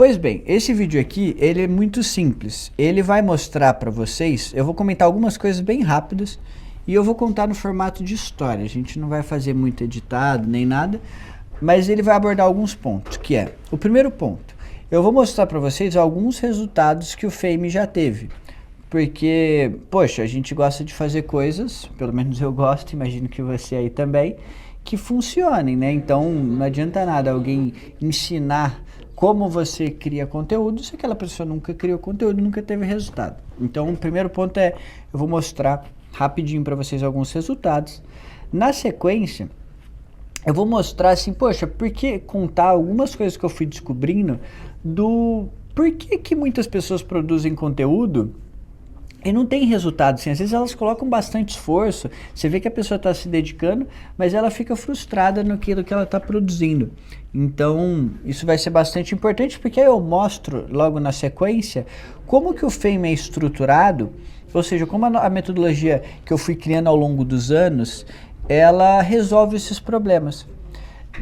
Pois bem, esse vídeo aqui, ele é muito simples. Ele vai mostrar para vocês, eu vou comentar algumas coisas bem rápidas e eu vou contar no formato de história. A gente não vai fazer muito editado nem nada, mas ele vai abordar alguns pontos, que é, o primeiro ponto, eu vou mostrar para vocês alguns resultados que o Fame já teve. Porque, poxa, a gente gosta de fazer coisas, pelo menos eu gosto, imagino que você aí também, que funcionem, né? Então não adianta nada alguém ensinar como você cria conteúdo se aquela pessoa nunca criou conteúdo, nunca teve resultado. Então o primeiro ponto é, eu vou mostrar rapidinho para vocês alguns resultados. Na sequência, eu vou mostrar assim, poxa, por que contar algumas coisas que eu fui descobrindo do por que muitas pessoas produzem conteúdo e não tem resultado, assim, às vezes elas colocam bastante esforço, você vê que a pessoa está se dedicando, mas ela fica frustrada naquilo que ela está produzindo. Então, isso vai ser bastante importante, porque aí eu mostro logo na sequência como que o Fame é estruturado, ou seja, como a metodologia que eu fui criando ao longo dos anos, ela resolve esses problemas.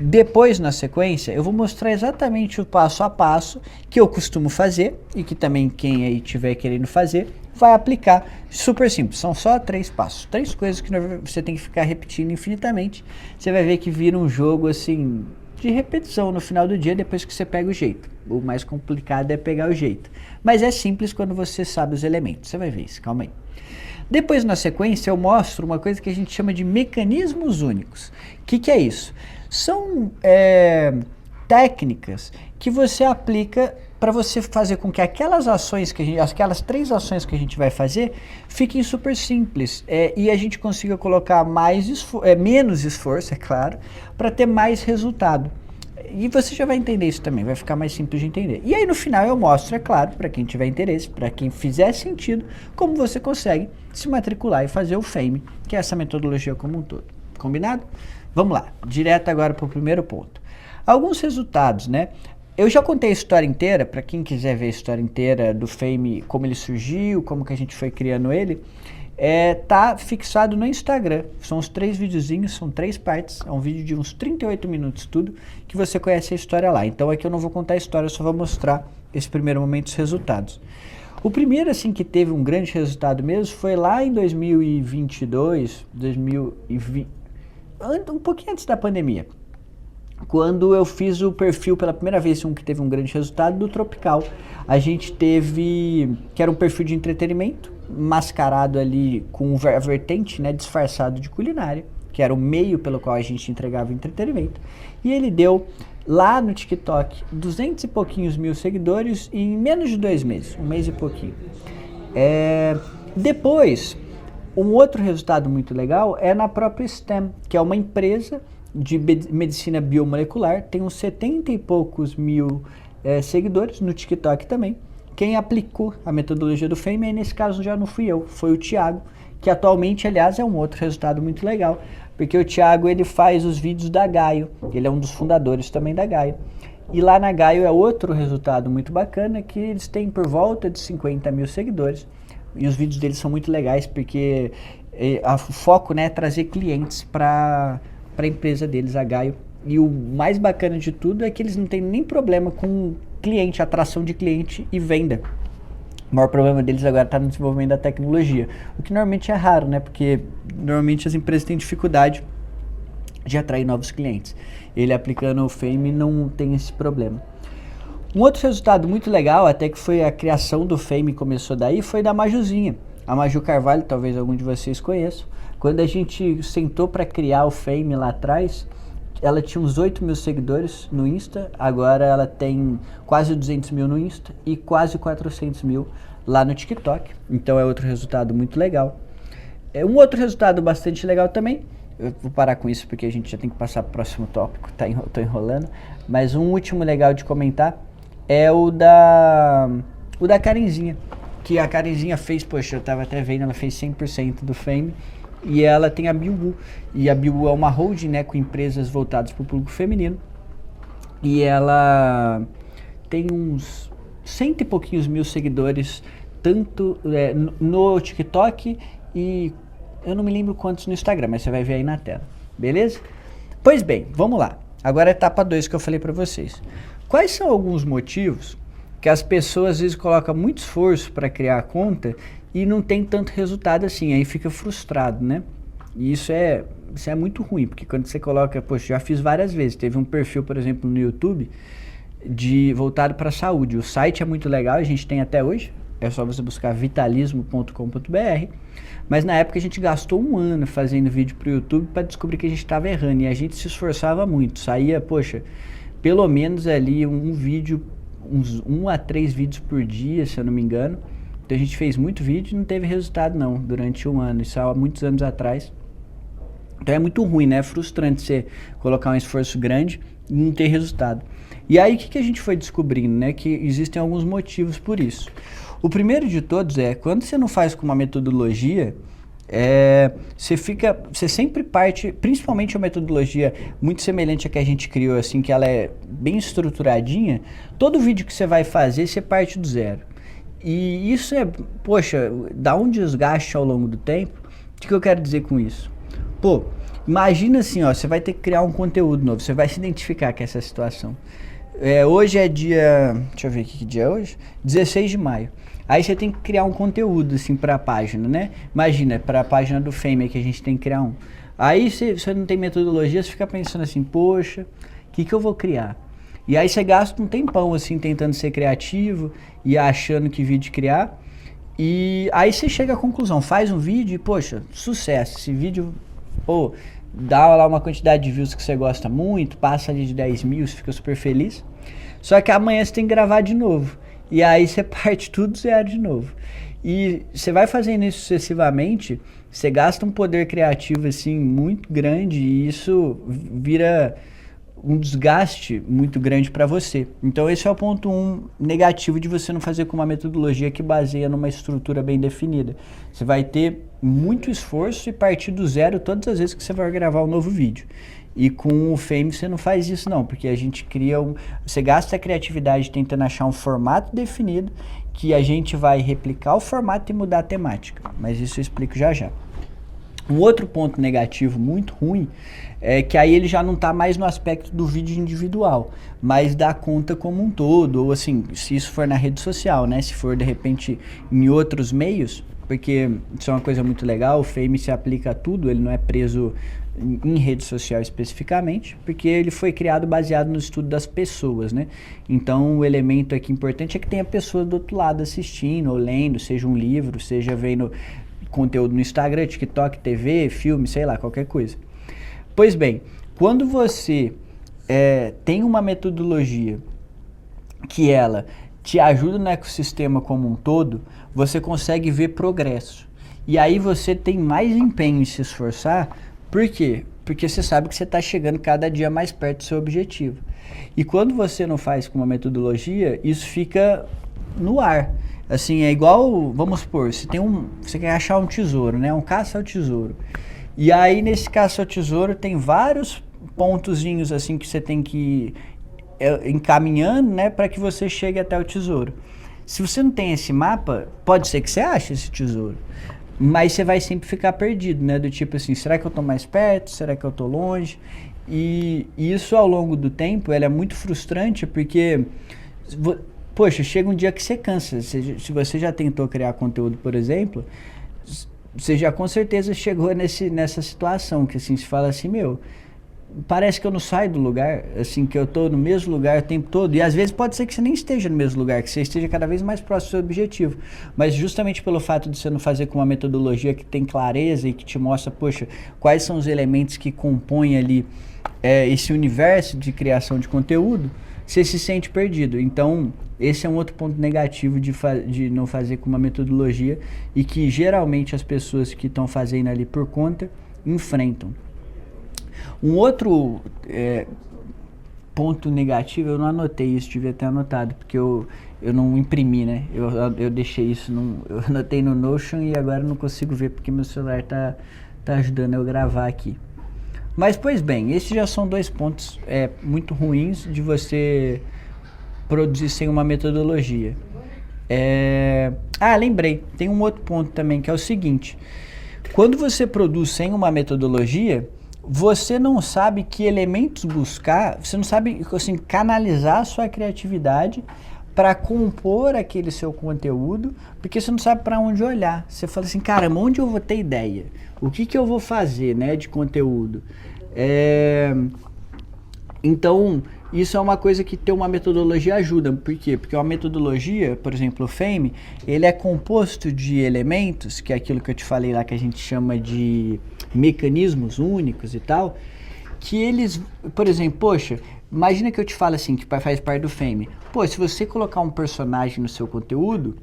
Depois, na sequência, eu vou mostrar exatamente o passo a passo que eu costumo fazer e que também quem aí estiver querendo fazer vai aplicar. Super simples, são só 3 passos, 3 coisas que você tem que ficar repetindo infinitamente. Você vai ver que vira um jogo assim de repetição no final do dia depois que você pega o jeito. O mais complicado é pegar o jeito, mas é simples quando você sabe os elementos. Você vai ver isso, calma aí. Depois, na sequência, eu mostro uma coisa que a gente chama de mecanismos únicos. O que é isso? São técnicas que você aplica para você fazer com que aquelas ações, aquelas 3 ações que a gente vai fazer, fiquem super simples e a gente consiga colocar menos esforço, é claro, para ter mais resultado. E você já vai entender isso também, vai ficar mais simples de entender. E aí no final eu mostro, é claro, para quem tiver interesse, para quem fizer sentido, como você consegue se matricular e fazer o Fame, que é essa metodologia como um todo. Combinado? Vamos lá, direto agora para o primeiro ponto. Alguns resultados, né? Eu já contei a história inteira, para quem quiser ver a história inteira do Fame, como ele surgiu, como que a gente foi criando ele, tá fixado no Instagram. São os 3 videozinhos, são 3 partes, é um vídeo de uns 38 minutos tudo, que você conhece a história lá. Então aqui eu não vou contar a história, eu só vou mostrar esse primeiro momento, os resultados. O primeiro assim que teve um grande resultado mesmo foi lá em 2022, um pouquinho antes da pandemia, quando eu fiz o perfil pela primeira vez, um que teve um grande resultado, do Tropical. A gente teve, que era um perfil de entretenimento, mascarado ali com a vertente, né, disfarçado de culinária, que era o meio pelo qual a gente entregava entretenimento. E ele deu, lá no TikTok, 200 e pouquinhos mil seguidores em menos de 2 meses, 1 mês e pouquinho. Depois, um outro resultado muito legal é na própria STEM, que é uma empresa de medicina biomolecular, tem uns 70 e poucos mil seguidores no TikTok também. Quem aplicou a metodologia do Fame, aí nesse caso já não fui eu, foi o Thiago, que atualmente, aliás, é um outro resultado muito legal, porque o Thiago, ele faz os vídeos da Gaio, ele é um dos fundadores também da Gaio. E lá na Gaio é outro resultado muito bacana, que eles têm por volta de 50 mil seguidores, e os vídeos deles são muito legais, porque o foco, né, é trazer clientes para a empresa deles, a Gaio. E o mais bacana de tudo é que eles não têm nem problema com cliente, atração de cliente e venda. O maior problema deles agora está no desenvolvimento da tecnologia, o que normalmente é raro, né? Porque normalmente as empresas têm dificuldade de atrair novos clientes. Ele aplicando o Fame não tem esse problema. Um outro resultado muito legal, até que foi a criação do Fame, começou daí, foi da Majuzinha. A Maju Carvalho, talvez algum de vocês conheçam. Quando a gente sentou para criar o Fame lá atrás, ela tinha uns 8 mil seguidores no Insta, agora ela tem quase 200 mil no Insta e quase 400 mil lá no TikTok. Então é outro resultado muito legal. Um outro resultado bastante legal também, eu vou parar com isso porque a gente já tem que passar para o próximo tópico, tô enrolando, mas um último legal de comentar é o da Karenzinha, que a Karenzinha fez, poxa, eu tava até vendo, ela fez 100% do Fame. E ela tem a Biubu, e a Biubu é uma holding, né, com empresas voltadas para o público feminino, e ela tem uns 100 e pouquinhos mil seguidores, tanto no TikTok e eu não me lembro quantos no Instagram, mas você vai ver aí na tela, beleza? Pois bem, vamos lá, agora a etapa 2 que eu falei para vocês. Quais são alguns motivos que as pessoas às vezes colocam muito esforço para criar a conta e não tem tanto resultado assim, aí fica frustrado, né? E isso é muito ruim, porque quando você coloca, poxa, já fiz várias vezes, teve um perfil, por exemplo, no YouTube, voltado para a saúde. O site é muito legal, a gente tem até hoje, é só você buscar vitalismo.com.br, mas na época a gente gastou um ano fazendo vídeo para o YouTube para descobrir que a gente estava errando, e a gente se esforçava muito, saía, poxa, pelo menos ali um vídeo, uns 1 a 3 vídeos por dia, se eu não me engano. Então a gente fez muito vídeo e não teve resultado não, durante um ano, isso há muitos anos atrás. Então é muito ruim, né? É frustrante você colocar um esforço grande e não ter resultado. E aí o que a gente foi descobrindo, né? Que existem alguns motivos por isso. O primeiro de todos é, quando você não faz com uma metodologia, você sempre parte, principalmente uma metodologia muito semelhante à que a gente criou, assim, que ela é bem estruturadinha, todo vídeo que você vai fazer, você parte do zero. E isso poxa, dá um desgaste ao longo do tempo. O que eu quero dizer com isso? Pô, imagina assim, ó, você vai ter que criar um conteúdo novo, você vai se identificar com essa situação. Hoje é dia, deixa eu ver aqui que dia é hoje, 16 de maio. Aí você tem que criar um conteúdo assim para a página, né? Imagina, para a página do Fame que a gente tem que criar um. Aí você não tem metodologia, você fica pensando assim, poxa, o que eu vou criar? E aí você gasta um tempão assim tentando ser criativo e achando que vídeo criar. E aí você chega à conclusão, faz um vídeo e, poxa, sucesso, esse vídeo, pô, dá lá uma quantidade de views que você gosta muito, passa ali de 10 mil, você fica super feliz. Só que amanhã você tem que gravar de novo. E aí você parte tudo zero de novo. E você vai fazendo isso sucessivamente, você gasta um poder criativo assim muito grande e isso vira um desgaste muito grande para você. Então esse é o ponto 1 negativo de você não fazer com uma metodologia que baseia numa estrutura bem definida. Você vai ter muito esforço e partir do zero todas as vezes que você vai gravar um novo vídeo. E com o Fame você não faz isso não, porque a gente você gasta a criatividade tentando achar um formato definido, que a gente vai replicar o formato e mudar a temática. Mas isso eu explico já já. Um outro ponto negativo muito ruim é que aí ele já não está mais no aspecto do vídeo individual, mas da conta como um todo, ou assim, se isso for na rede social, né? Se for de repente em outros meios, porque isso é uma coisa muito legal, o Fame se aplica a tudo, ele não é preso em rede social especificamente, porque ele foi criado baseado no estudo das pessoas, né? Então o elemento aqui importante é que tenha pessoa do outro lado assistindo ou lendo, seja um livro, seja vendo conteúdo no Instagram, TikTok, TV, filme, sei lá, qualquer coisa. Pois bem, quando você tem uma metodologia que ela te ajuda no ecossistema como um todo, você consegue ver progresso. E aí você tem mais empenho em se esforçar, por quê? Porque você sabe que você está chegando cada dia mais perto do seu objetivo. E quando você não faz com uma metodologia, isso fica no ar. Assim, é igual, vamos supor, você quer achar um tesouro, né? Um caça ao tesouro. E aí nesse caça ao tesouro tem vários pontozinhos assim que você tem que ir encaminhando, né, para que você chegue até o tesouro. Se você não tem esse mapa, pode ser que você ache esse tesouro, mas você vai sempre ficar perdido, né? Do tipo assim, será que eu tô mais perto? Será que eu tô longe? E isso ao longo do tempo, é muito frustrante porque poxa, chega um dia que você cansa. Se você já tentou criar conteúdo, por exemplo, você já com certeza chegou nessa situação, que assim, se fala assim, parece que eu não saio do lugar, assim, que eu tô no mesmo lugar o tempo todo, e às vezes pode ser que você nem esteja no mesmo lugar, que você esteja cada vez mais próximo do seu objetivo, mas justamente pelo fato de você não fazer com uma metodologia que tem clareza e que te mostra, poxa, quais são os elementos que compõem ali esse universo de criação de conteúdo, você se sente perdido. Então esse é um outro ponto negativo de não fazer com uma metodologia e que geralmente as pessoas que estão fazendo ali por conta enfrentam. Um outro ponto negativo, eu não anotei isso, devia ter anotado, porque eu não imprimi, né? Eu deixei isso, eu anotei no Notion e agora não consigo ver porque meu celular tá ajudando eu gravar aqui. Mas, pois bem, esses já são 2 pontos muito ruins de você produzir sem uma metodologia. Lembrei, tem um outro ponto também, que é o seguinte. Quando você produz sem uma metodologia, você não sabe que elementos buscar, você não sabe assim, canalizar a sua criatividade para compor aquele seu conteúdo, porque você não sabe para onde olhar. Você fala assim, caramba, onde eu vou ter ideia? O que eu vou fazer, né, de conteúdo? Então, isso é uma coisa que ter uma metodologia ajuda. Por quê? Porque uma metodologia, por exemplo, o FAME, ele é composto de elementos, que é aquilo que eu te falei lá, que a gente chama de mecanismos únicos e tal, que eles, por exemplo, poxa, imagina que eu te falo assim, que faz parte do FAME. Pô, se você colocar um personagem no seu conteúdo,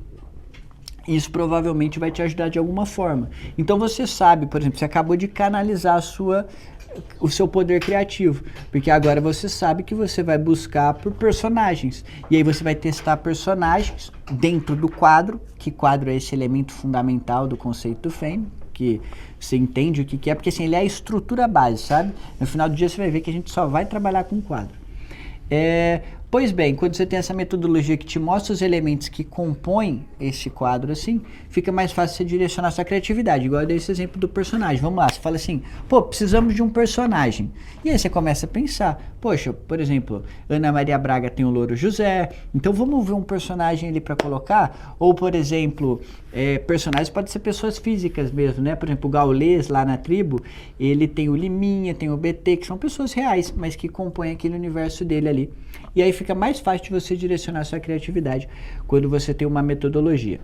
isso provavelmente vai te ajudar de alguma forma. Então você sabe, por exemplo, você acabou de canalizar o seu poder criativo, porque agora você sabe que você vai buscar por personagens, e aí você vai testar personagens dentro do quadro, que quadro é esse elemento fundamental do conceito do FAME, que você entende o que é, porque assim, ele é a estrutura base, sabe? No final do dia você vai ver que a gente só vai trabalhar com quadro. Pois bem, quando você tem essa metodologia que te mostra os elementos que compõem esse quadro assim, fica mais fácil você direcionar a sua criatividade. Igual eu dei esse exemplo do personagem. Vamos lá, você fala assim, pô, precisamos de um personagem. E aí você começa a pensar, poxa, por exemplo, Ana Maria Braga tem o Louro José, então vamos ver um personagem ali para colocar? Ou, por exemplo, personagens podem ser pessoas físicas mesmo, né? Por exemplo, o Gaules lá na tribo, ele tem o Liminha, tem o BT, que são pessoas reais, mas que compõem aquele universo dele ali. E aí fica mais fácil de você direcionar a sua criatividade quando você tem uma metodologia.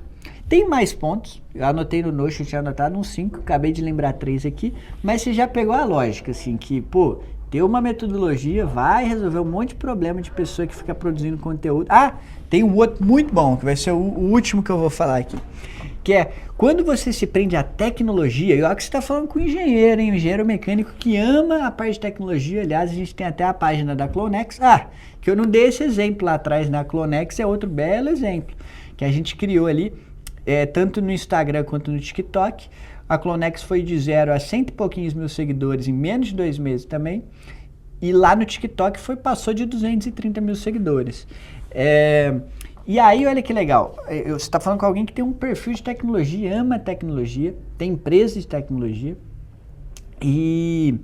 Tem mais pontos, eu anotei no Notion, tinha anotado uns 5, acabei de lembrar 3 aqui, mas você já pegou a lógica, assim, que, pô, ter uma metodologia vai resolver um monte de problema de pessoa que fica produzindo conteúdo. Ah, tem um outro muito bom, que vai ser o último que eu vou falar aqui, que é, quando você se prende à tecnologia, e olha que você está falando com um engenheiro, hein? Um engenheiro mecânico que ama a parte de tecnologia. Aliás, a gente tem até a página da Clonex, que eu não dei esse exemplo lá atrás, né? A Clonex é outro belo exemplo, que a gente criou ali, tanto no Instagram quanto no TikTok. A Clonex foi de 0 a 100 e pouquinhos mil seguidores em menos de 2 meses também, e lá no TikTok passou de 230 mil seguidores. E aí, olha que legal, você está falando com alguém que tem um perfil de tecnologia, ama tecnologia, tem empresa de tecnologia, e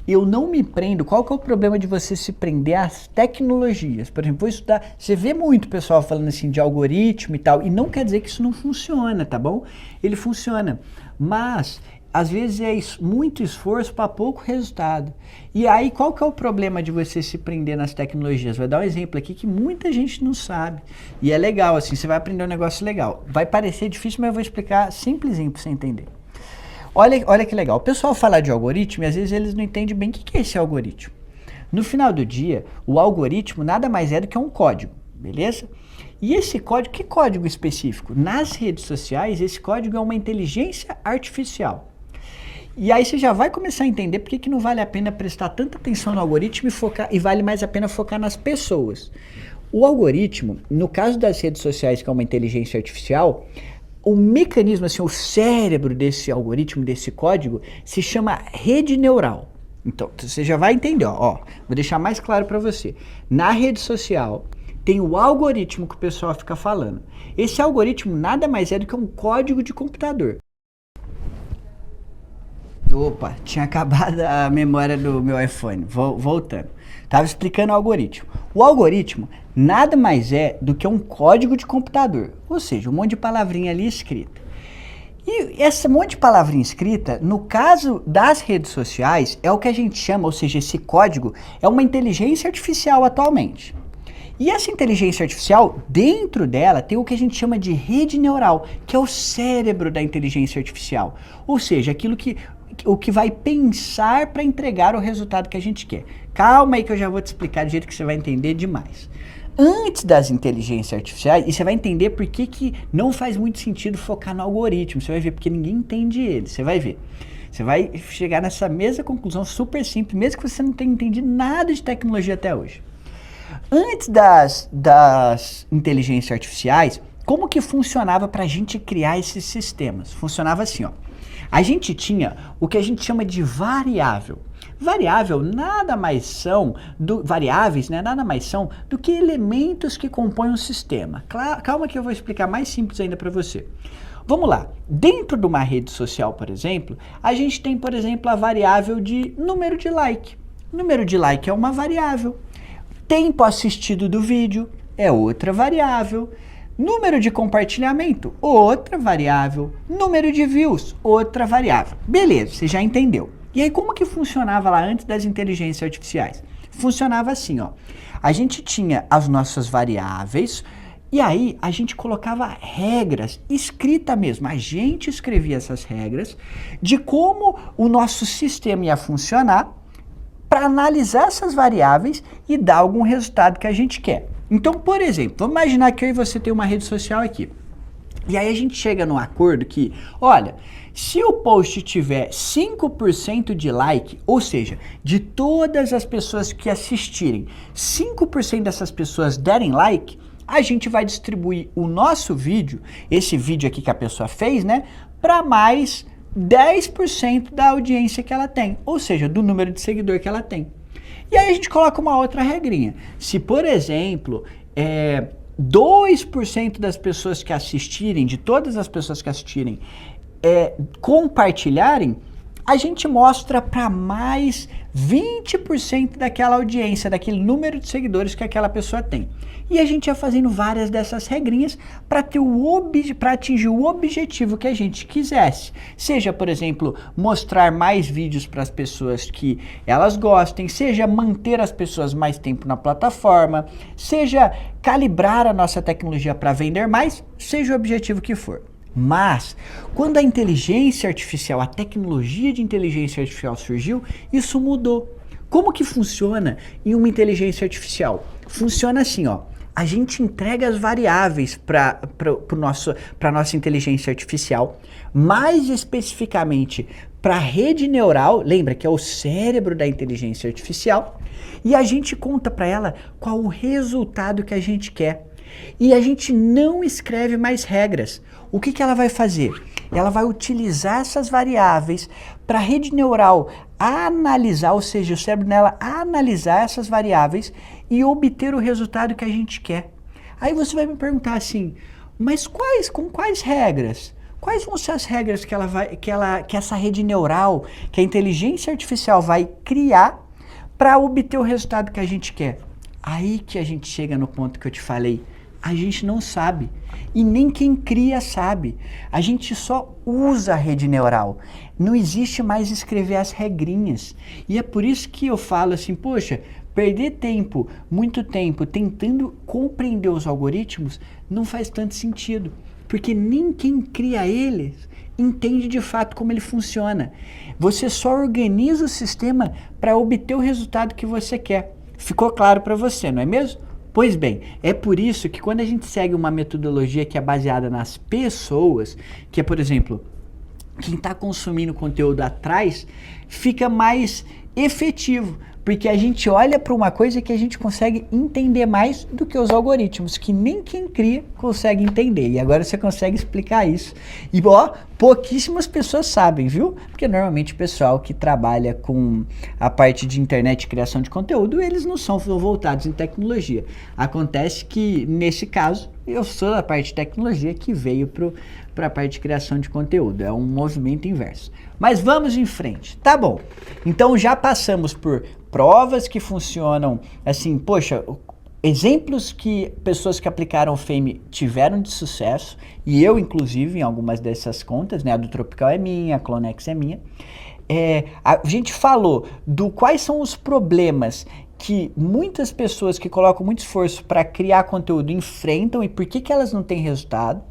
eu não me prendo. Qual que é o problema de você se prender às tecnologias? Por exemplo, vou estudar, você vê muito pessoal falando assim de algoritmo e tal, e não quer dizer que isso não funciona, tá bom? Ele funciona, mas às vezes é muito esforço para pouco resultado. E aí, qual que é o problema de você se prender nas tecnologias? Vou dar um exemplo aqui que muita gente não sabe. E é legal, assim, você vai aprender um negócio legal. Vai parecer difícil, mas eu vou explicar simplesinho para você entender. Olha que legal. O pessoal fala de algoritmo e às vezes eles não entendem bem o que é esse algoritmo. No final do dia, o algoritmo nada mais é do que um código, beleza? E esse código, que código específico? Nas redes sociais, esse código é uma inteligência artificial. E aí você já vai começar a entender por que não vale a pena prestar tanta atenção no algoritmo e vale mais a pena focar nas pessoas. O algoritmo, no caso das redes sociais, que é uma inteligência artificial, o mecanismo, assim, o cérebro desse algoritmo, desse código, se chama rede neural. Então, você já vai entender, ó, vou deixar mais claro para você. Na rede social, tem o algoritmo que o pessoal fica falando. Esse algoritmo nada mais é do que um código de computador. Opa, tinha acabado a memória do meu iPhone. Voltando. Tava explicando o algoritmo. O algoritmo nada mais é do que um código de computador. Ou seja, um monte de palavrinha ali escrita. E esse monte de palavrinha escrita, no caso das redes sociais, é o que a gente chama, ou seja, esse código é uma inteligência artificial atualmente. E essa inteligência artificial, dentro dela, tem o que a gente chama de rede neural, que é o cérebro da inteligência artificial. Ou seja, o que vai pensar para entregar o resultado que a gente quer. Calma aí que eu já vou te explicar do jeito que você vai entender demais. Antes das inteligências artificiais, e você vai entender por que não faz muito sentido focar no algoritmo, você vai ver, porque ninguém entende ele, você vai ver. Você vai chegar nessa mesma conclusão super simples, mesmo que você não tenha entendido nada de tecnologia até hoje. Antes das inteligências artificiais, como que funcionava para a gente criar esses sistemas? Funcionava assim, ó. A gente tinha o que a gente chama de variável. Variáveis nada mais são do que elementos que compõem um sistema. Calma que eu vou explicar mais simples ainda para você. Vamos lá. Dentro de uma rede social, por exemplo, a gente tem, por exemplo, a variável de número de like. Número de like é uma variável. Tempo assistido do vídeo é outra variável. Número de compartilhamento, outra variável. Número de views, outra variável. Beleza, você já entendeu. E aí como que funcionava lá antes das inteligências artificiais? Funcionava assim, ó. A gente tinha as nossas variáveis e aí a gente colocava regras, escrita mesmo. A gente escrevia essas regras de como o nosso sistema ia funcionar para analisar essas variáveis e dar algum resultado que a gente quer. Então, por exemplo, vamos imaginar que eu e você tem uma rede social aqui. E aí a gente chega num acordo que, olha, se o post tiver 5% de like, ou seja, de todas as pessoas que assistirem, 5% dessas pessoas derem like, a gente vai distribuir o nosso vídeo, esse vídeo aqui que a pessoa fez, né, para mais 10% da audiência que ela tem, ou seja, do número de seguidor que ela tem. E aí a gente coloca uma outra regrinha. Se, por exemplo, 2% das pessoas que assistirem, de todas as pessoas que assistirem, compartilharem, a gente mostra para mais 20% daquela audiência, daquele número de seguidores que aquela pessoa tem. E a gente ia fazendo várias dessas regrinhas para atingir o objetivo que a gente quisesse. Seja, por exemplo, mostrar mais vídeos para as pessoas que elas gostem, seja manter as pessoas mais tempo na plataforma, seja calibrar a nossa tecnologia para vender mais, seja o objetivo que for. Mas, quando a inteligência artificial, a tecnologia de inteligência artificial surgiu, isso mudou. Como que funciona em uma inteligência artificial? Funciona assim, ó. A gente entrega as variáveis para a nossa inteligência artificial, mais especificamente para a rede neural, lembra que é o cérebro da inteligência artificial, e a gente conta para ela qual o resultado que a gente quer. E a gente não escreve mais regras. O que ela vai fazer? Ela vai utilizar essas variáveis para a rede neural analisar, ou seja, o cérebro dela analisar essas variáveis e obter o resultado que a gente quer. Aí você vai me perguntar assim, mas com quais regras? Quais vão ser as regras que essa rede neural, que a inteligência artificial vai criar para obter o resultado que a gente quer? Aí que a gente chega no ponto que eu te falei. A gente não sabe. E nem quem cria sabe. A gente só usa a rede neural. Não existe mais escrever as regrinhas. E é por isso que eu falo assim, poxa, perder tempo, muito tempo, tentando compreender os algoritmos, não faz tanto sentido. Porque nem quem cria eles entende de fato como ele funciona. Você só organiza o sistema para obter o resultado que você quer. Ficou claro para você, não é mesmo? Pois bem, é por isso que quando a gente segue uma metodologia que é baseada nas pessoas, que é, por exemplo, quem está consumindo conteúdo atrás, fica mais efetivo, porque a gente olha para uma coisa que a gente consegue entender mais do que os algoritmos, que nem quem cria consegue entender. E agora você consegue explicar isso. E ó, pouquíssimas pessoas sabem, viu? Porque normalmente o pessoal que trabalha com a parte de internet e criação de conteúdo, eles não são voltados em tecnologia. Acontece que, nesse caso, eu sou da parte de tecnologia que veio para a parte de criação de conteúdo. É um movimento inverso. Mas vamos em frente. Tá bom. Então já passamos por provas que funcionam assim, poxa, exemplos que pessoas que aplicaram o Fame tiveram de sucesso, e eu inclusive em algumas dessas contas, né, a do Tropical é minha, a Clonex é minha. A gente falou do quais são os problemas que muitas pessoas que colocam muito esforço para criar conteúdo enfrentam e por que elas não têm resultado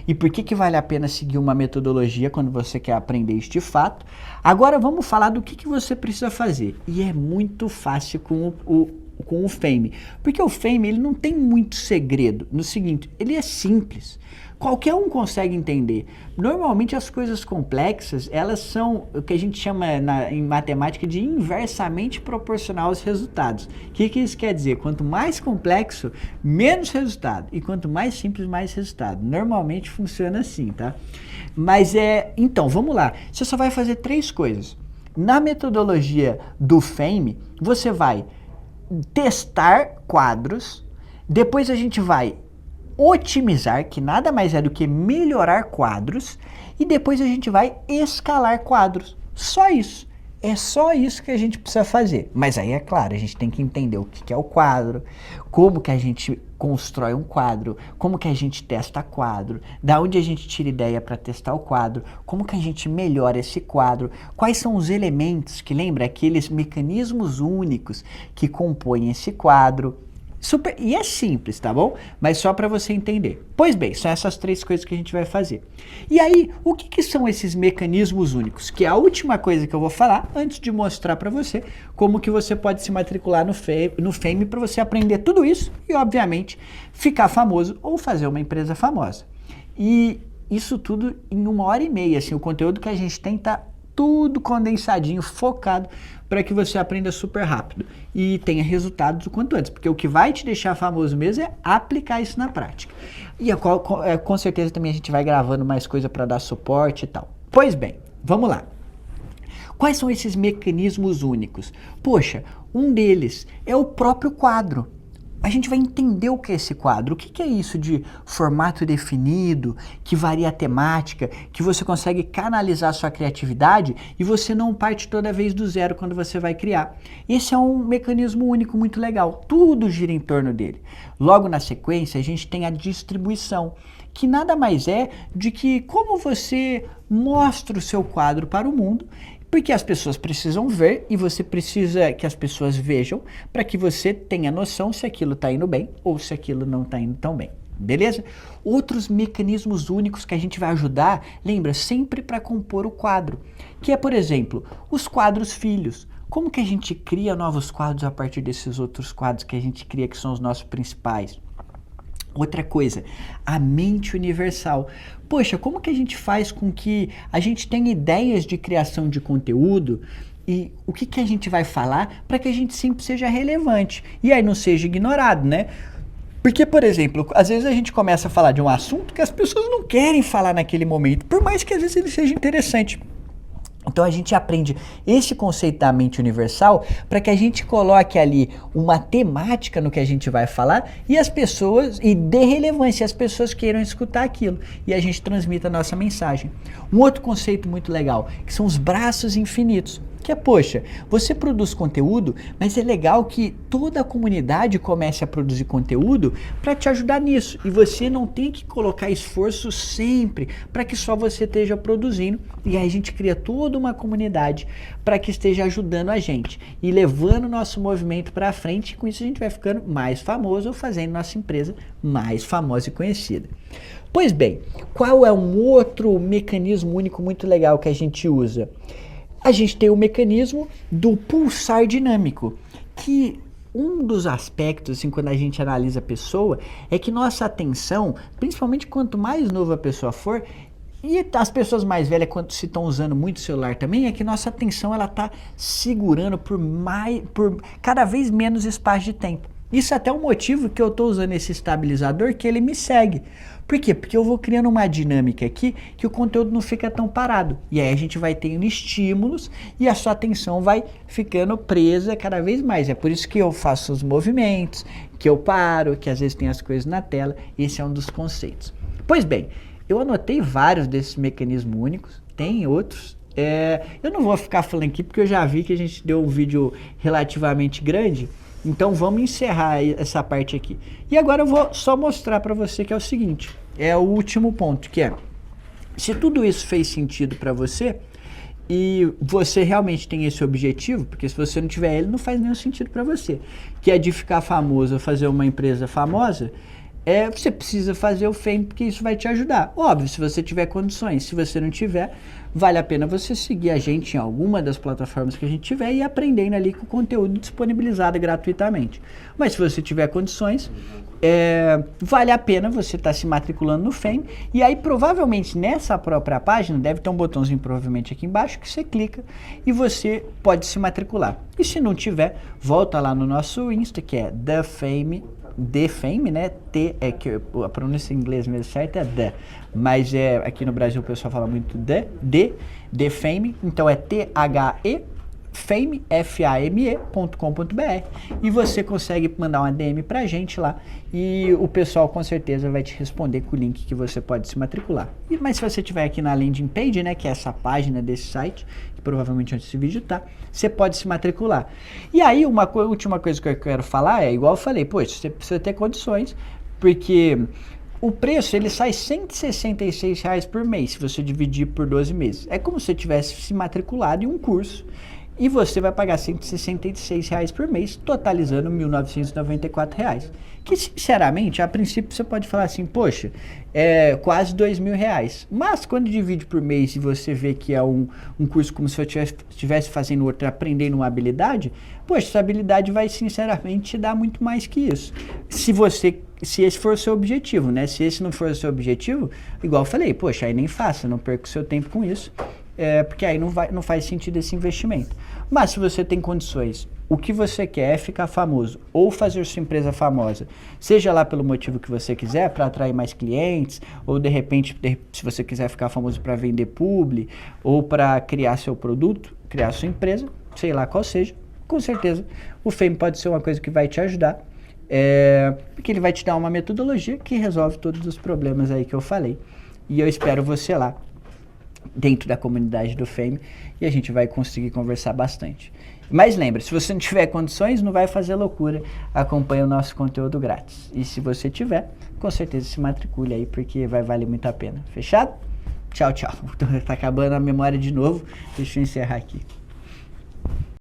e por que vale a pena seguir uma metodologia quando você quer aprender isso de fato. Agora vamos falar do que você precisa fazer. E é muito fácil com o Fame, porque o Fame ele não tem muito segredo. No seguinte, ele é simples. Qualquer um consegue entender. Normalmente as coisas complexas, elas são o que a gente chama em matemática de inversamente proporcional aos resultados. O que isso quer dizer? Quanto mais complexo, menos resultado. E quanto mais simples, mais resultado. Normalmente funciona assim, tá? Mas então, vamos lá. Você só vai fazer 3 coisas. Na metodologia do Fame, você vai testar quadros, depois a gente vai otimizar, que nada mais é do que melhorar quadros, e depois a gente vai escalar quadros. Só isso. É só isso que a gente precisa fazer. Mas aí, é claro, a gente tem que entender o que é o quadro, como que a gente constrói um quadro, como que a gente testa quadro, da onde a gente tira ideia para testar o quadro, como que a gente melhora esse quadro, quais são os elementos que lembra aqueles mecanismos únicos que compõem esse quadro. Super, e é simples, tá bom? Mas só para você entender. Pois bem, são essas 3 coisas que a gente vai fazer. E aí, o que são esses mecanismos únicos? Que é a última coisa que eu vou falar antes de mostrar para você como que você pode se matricular no Fame para você aprender tudo isso e, obviamente, ficar famoso ou fazer uma empresa famosa. E isso tudo em 1h30, assim, o conteúdo que a gente tem tá tudo condensadinho, focado para que você aprenda super rápido e tenha resultados o quanto antes, porque o que vai te deixar famoso mesmo é aplicar isso na prática. E com certeza também a gente vai gravando mais coisa para dar suporte e tal. Pois bem, vamos lá. Quais são esses mecanismos únicos? Poxa, um deles é o próprio quadro. A gente vai entender o que é esse quadro, o que é isso de formato definido, que varia a temática, que você consegue canalizar a sua criatividade e você não parte toda vez do zero quando você vai criar. Esse é um mecanismo único muito legal, tudo gira em torno dele. Logo na sequência a gente tem a distribuição, que nada mais é de que como você mostra o seu quadro para o mundo, porque as pessoas precisam ver e você precisa que as pessoas vejam para que você tenha noção se aquilo está indo bem ou se aquilo não está indo tão bem. Beleza? Outros mecanismos únicos que a gente vai ajudar, lembra, sempre para compor o quadro, que é, por exemplo, os quadros filhos. Como que a gente cria novos quadros a partir desses outros quadros que a gente cria, que são os nossos principais? Outra coisa, a mente universal. Poxa, como que a gente faz com que a gente tenha ideias de criação de conteúdo e o que a gente vai falar para que a gente sempre seja relevante e aí não seja ignorado, né? Porque, por exemplo, às vezes a gente começa a falar de um assunto que as pessoas não querem falar naquele momento, por mais que às vezes ele seja interessante. Então a gente aprende esse conceito da mente universal para que a gente coloque ali uma temática no que a gente vai falar e as pessoas, e dê relevância, as pessoas queiram escutar aquilo e a gente transmita a nossa mensagem. Um outro conceito muito legal, que são os braços infinitos. Que é, poxa, você produz conteúdo, mas é legal que toda a comunidade comece a produzir conteúdo para te ajudar nisso. E você não tem que colocar esforço sempre para que só você esteja produzindo. E aí a gente cria toda uma comunidade para que esteja ajudando a gente e levando o nosso movimento para frente. E com isso a gente vai ficando mais famoso ou fazendo nossa empresa mais famosa e conhecida. Pois bem, qual é um outro mecanismo único muito legal que a gente usa? A gente tem o mecanismo do pulsar dinâmico, que um dos aspectos, assim, quando a gente analisa a pessoa, é que nossa atenção, principalmente quanto mais nova a pessoa for, e as pessoas mais velhas, quando se estão usando muito o celular também, é que nossa atenção ela está segurando por cada vez menos espaço de tempo. Isso é até um motivo que eu estou usando esse estabilizador, que ele me segue. Por quê? Porque eu vou criando uma dinâmica aqui que o conteúdo não fica tão parado. E aí a gente vai tendo estímulos e a sua atenção vai ficando presa cada vez mais. É por isso que eu faço os movimentos, que eu paro, que às vezes tem as coisas na tela. Esse é um dos conceitos. Pois bem, eu anotei vários desses mecanismos únicos, tem outros. Eu não vou ficar falando aqui porque eu já vi que a gente deu um vídeo relativamente grande. Então vamos encerrar essa parte aqui. E agora eu vou só mostrar para você que é o seguinte, é o último ponto, que é, se tudo isso fez sentido para você e você realmente tem esse objetivo, porque se você não tiver ele, não faz nenhum sentido para você, que é de ficar famoso, fazer uma empresa famosa, você precisa fazer o Fame, porque isso vai te ajudar. Óbvio, se você tiver condições. Se você não tiver, vale a pena você seguir a gente em alguma das plataformas que a gente tiver e aprendendo ali com o conteúdo disponibilizado gratuitamente. Mas se você tiver condições, vale a pena você estar se matriculando no Fame. E aí, provavelmente, nessa própria página, deve ter um botãozinho provavelmente aqui embaixo, que você clica e você pode se matricular. E se não tiver, volta lá no nosso Insta, que é The Fame, né? Que a pronúncia em inglês mesmo certa é The, mas aqui no Brasil o pessoal fala muito The Fame, então é THE fame, fame.com.br, e você consegue mandar uma DM pra gente lá e o pessoal com certeza vai te responder com o link que você pode se matricular. Mas se você estiver aqui na landing page, né, que é essa página desse site, que provavelmente onde esse vídeo tá, você pode se matricular. E aí uma última coisa que eu quero falar é, igual eu falei, poxa, você precisa ter condições, porque o preço ele sai R$ 166 por mês, se você dividir por 12 meses. É como se você tivesse se matriculado em um curso e você vai pagar R$ 166 por mês, totalizando R$ 1.994. Que, sinceramente, a princípio você pode falar assim, poxa, é quase R$ 2.000. Mas quando divide por mês e você vê que é um curso como se eu estivesse fazendo outro, aprendendo uma habilidade, poxa, essa habilidade vai, sinceramente, te dar muito mais que isso. Se esse for o seu objetivo, né? Se esse não for o seu objetivo, igual eu falei, poxa, aí nem faça, não perca o seu tempo com isso. Porque aí não faz sentido esse investimento. Mas se você tem condições, o que você quer é ficar famoso ou fazer sua empresa famosa, seja lá pelo motivo que você quiser, para atrair mais clientes, ou de repente, se você quiser ficar famoso para vender publi, ou para criar seu produto, criar sua empresa, sei lá qual seja, com certeza o Fame pode ser uma coisa que vai te ajudar, porque ele vai te dar uma metodologia que resolve todos os problemas aí que eu falei. E eu espero você lá dentro da comunidade do Fame e a gente vai conseguir conversar bastante. Mas lembra, se você não tiver condições, não vai fazer loucura, acompanhe o nosso conteúdo grátis. E se você tiver, com certeza se matricule aí, porque vai valer muito a pena. Fechado? Tchau, tchau. Tá acabando a memória de novo, deixa eu encerrar aqui.